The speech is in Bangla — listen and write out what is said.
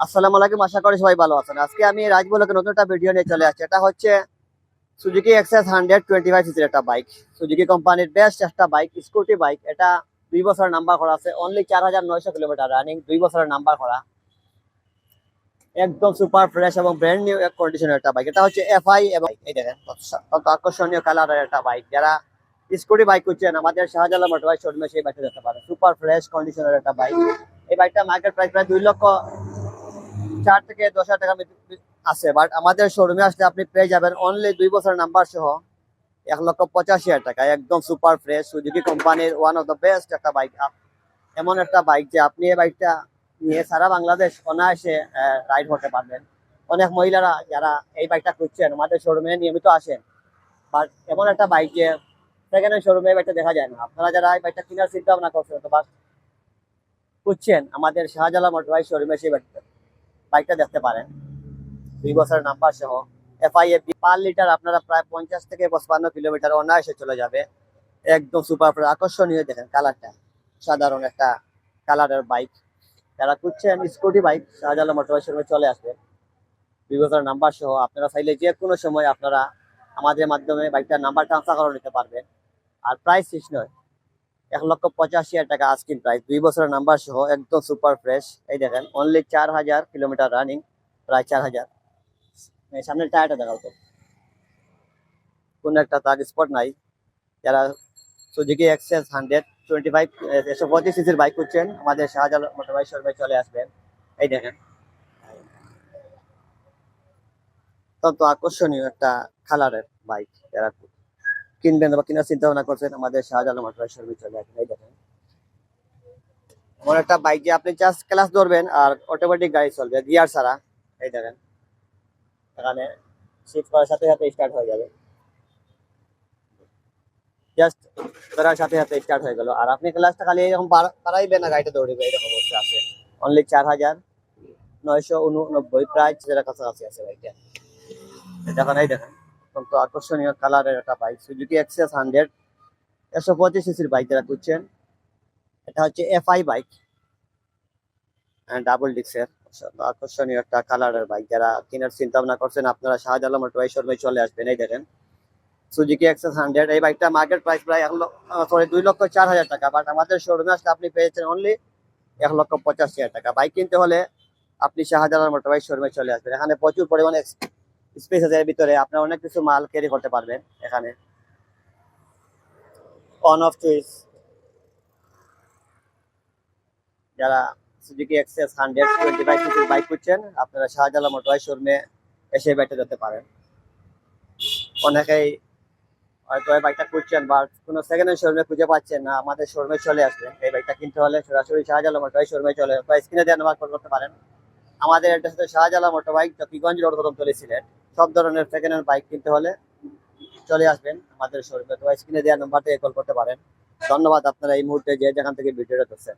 আসসালামু আলাইকুম, আশা করি সবাই ভালো আছেন। আজকে আমি রাজবলকে নতুন একটা ভিডিও নিয়ে চলে আসছি। এটা হচ্ছে সুজুকি এক্সএস 125 সিসির একটা বাইক। সুজুকি কোম্পানির বেস্ট একটা বাইক, স্কুটি বাইক। এটা 2 বছরের নাম্বার করা আছে, অনলি 4900 কিলোমিটার রানিং, 2 বছরের নাম্বার করা, একদম সুপার ফ্রেশ এবং ব্র্যান্ড নিউ এক কন্ডিশনের একটা বাইক। এটা হচ্ছে এফআই এবং এই দেখেন কত আকর্ষণীয় কালারের একটা বাইক। যারা স্কুটি বাইক খুঁজছেন আমাদের শাহজালাল মোটরবাইক শোরুমে সেই বাইকটা দেখতে পারেন। সুপার ফ্রেশ কন্ডিশনের একটা বাইক। এই বাইকটা মার্কেট প্রাইস প্রায় 2,04,000 থেকে 10,000 টাকার আছে, বাট আমাদের শোরুমে আসলে আপনি পেয়ে যাবেন অনলি 2 বছরের নাম্বার সহ 1,85,000 টাকা, একদম সুপার ফ্রেশ সুজুকি কোম্পানির ওয়ান অফ দ্য বেস্ট একটা বাইক। এমন একটা বাইক যে আপনি এই বাইকটা নিয়ে সারা বাংলাদেশ অনায়াসে রাইড করতে পারবেন। অনেক মহিলারা যারা এই বাইকটা খুঁজছেন আমাদের শোরুমে নিয়মিত আসেন, বাট এমন একটা বাইক যে সেকেন্ড হ্যান্ড শোরুমে এই বাইকটা দেখা যায় না। আপনারা যারা এই বাইকটা কেনার চিন্তা ভাবনা করছেন অথবা খুঁজছেন আমাদের শাহজালাল মোটরবাইক শোরুমে সেই বাইকটা দেখতে পারেন। 2 বছরের নাম্বার সহ এফআইএফ পার লিটার আপনারা প্রায় 50 থেকে 55 কিলোমিটার অনায়াসে চলে যাবে। একদম সুপার আকর্ষণীয়, দেখেন কালারটা সাধারণ একটা কালারের বাইক। যারা খুঁজছেন স্কুটি বাইক শাহজালাল মোটরবাইক শোরুমে চলে আসবে। 2 বছরের নাম্বার সহ আপনারা চাইলে যে কোনো সময় আপনারা আমাদের মাধ্যমে বাইকটার নাম্বার ট্রান্সফার করে নিতে পারবেন। আর প্রাইস ফিক্স নয়, 1,85,000 টাকা আস্কিং প্রাইস, 2 বছরের নাম্বার সহ একদম সুপার ফ্রেশ। এই দেখেন অনলি 4,000 কিলোমিটার রানিং, প্রায় 4,000। সামনের টায়ারটা দেখাও তো, কোন একটা দাগ স্পট নাই। যারা সুজুকি এক্সএস 125 সিসির বাইক খুঁজছেন আমাদের শাহজালাল মোটরবাইক শোরুমে চলে আসবেন। এই দেখেন অত্যন্ত আকর্ষণীয় একটা কালারের বাইক। যারা কিনবেন বা কেনার চিন্তা ভাবনা করছেন আমাদের শাহজালাল মোটরবাইক শোরুমে চলে আসবেন। এই দেখেন এমন একটা বাইক যে আপনি জাস্ট ক্লাস ধরবেন আর অটোমেটিক গাড়ি চলবে গিয়ার ছাড়া। এই দেখেন এখানে শিফট করার সাথে সাথে স্টার্ট হয়ে যাবে, জাস্ট ধরার সাথে সাথে স্টার্ট হয়ে গেল। আর আপনি ক্লাসটা খালি এরকম পারাইবেন না, গাড়িটা দৌড়িবে, এরকম অবস্থা আছে। অনলি 4,999, প্রায় 6,000 কাছাকাছি আছে বাইকটা। দেখেন এই দেখেন অত্যন্ত আকর্ষণীয় কালারের একটা বাইক সুজুকি এক্সএস 125 সিসির বাইক যারা খুঁজছেন। এটা হচ্ছে এফআই বাইক, ডাবল ডিক্সের আকর্ষণীয় একটা কালারের বাইক। যারা কেনার চিন্তা ভাবনা করছেন আপনারা শাহজালাল মোটরবাইক শোরুমে চলে আসবেন। এই দেখেন সুজুকি এক্সএস 100, এই বাইকটা মার্কেট প্রাইস প্রায় 2,04,000 টাকা, বাট আমাদের শোরুমে আসলে আপনি পেয়েছেন অনলি 1,85,000 টাকা। বাইক কিনতে হলে আপনি শাহজালাল মোটরবাইক শোরুমে চলে আসবেন। এখানে প্রচুর পরিমাণে স্পেস আছে, এর ভিতরে আপনার অনেক কিছু মাল ক্যারি করতে পারবেন। এখানে অন অফ চুইস, যারা সুজুকি এক্সএস 125 বাইক খুঁজছেন আপনারা শাহজালাল মোটরবাইক শোরুমে এসে বাইকটা যেতে পারেন। অনেকেই হয়তো এই বাইকটা খুঁজছেন বা কোনো সেকেন্ড হ্যান্ড শোরুমে খুঁজে পাচ্ছেন না, আমাদের শোরুমে চলে আসবেন। এই বাইকটা কিনতে হলে সরাসরি শাহজালাল মোটরবাইক শোরুমে চলে বা স্ক্রিনে দেওয়া নাম্বার কল করতে পারেন। আমাদের অ্যাড্রেস হচ্ছে শাহজালাল মোটরবাইক, জকিগঞ্জ রোড, কদমতলী, সিলেট। সব ধরনের সেকেন্ড হ্যান্ড বাইক কিনতে হলে চলে আসবেন আমাদের শোরুমে, তো স্ক্রিনে দেওয়া নাম্বার থেকে কল করতে পারেন। ধন্যবাদ আপনারা এই মুহূর্তে যে যেখান থেকে ভিডিওটা দেখছেন।